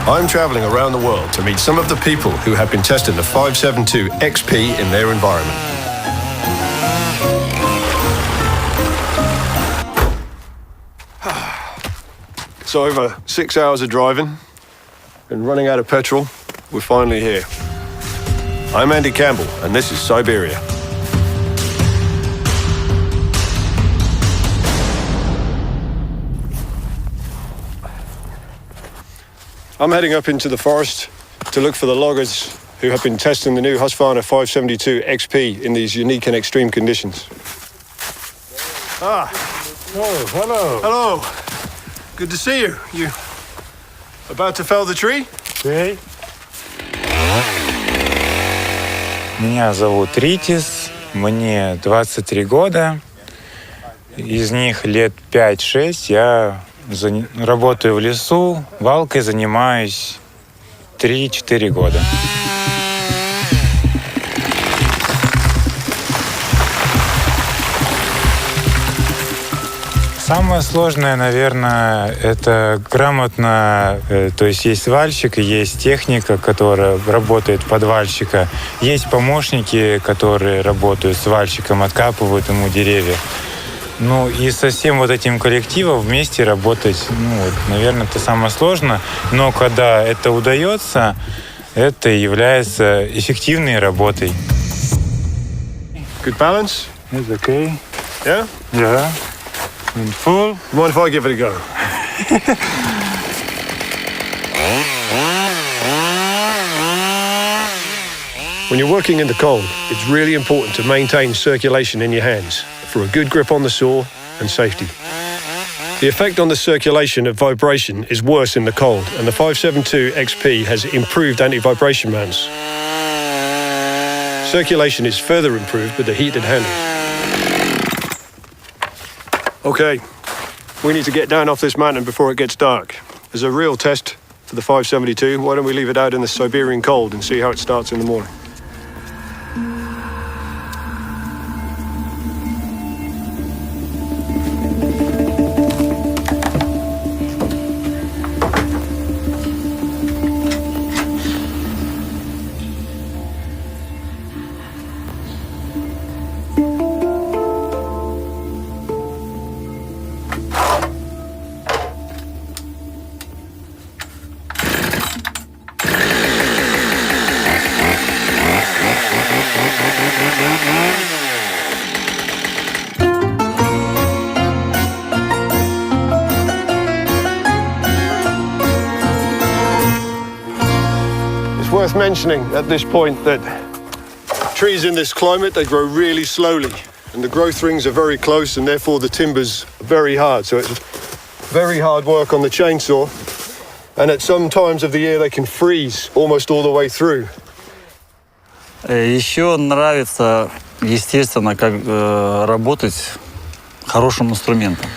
I'm traveling around the world to meet some of the people who have been testing the 572 XP in their environment. It's over 6 hours of driving and running out of petrol. We're finally here. I'm Andy Campbell, and this is Siberia. I'm heading up into the forest to look for the loggers who have been testing the new Husqvarna 572 XP in these unique and extreme conditions. Ah. Oh, hello. Hello. Good to see you. You about to fell the tree? Okay. Меня зовут Ритис, мне 23 года. Из них лет 5-6 я работаю в лесу, валкой занимаюсь 3-4 года. Самое сложное, наверное, это грамотно, то есть есть свальщик и есть техника, которая работает под вальщика, есть помощники, которые работают с вальщиком, откапывают ему деревья. Ну и со всем вот этим коллективом вместе работать, наверное, это самое сложное. Но когда это удается, это является эффективной работой. Good balance? It's okay. Yeah? Yeah. And full. Mind if I give it a go? When you're working in the cold, it's really important to maintain circulation in your hands for a good grip on the saw and safety. The effect on the circulation of vibration is worse in the cold, and the 572 XP has improved anti-vibration mounts. Circulation is further improved with the heated handles. Okay, we need to get down off this mountain before it gets dark. As a real test for the 572, why don't we leave it out in the Siberian cold and see how it starts in the morning? It's worth mentioning at this point that trees in this climate, they grow really slowly, and the growth rings are very close, and therefore the timber's very hard. So it's very hard work on the chainsaw, and at some times of the year they can freeze almost all the way through. Еще нравится, естественно, как работать хорошим инструментом.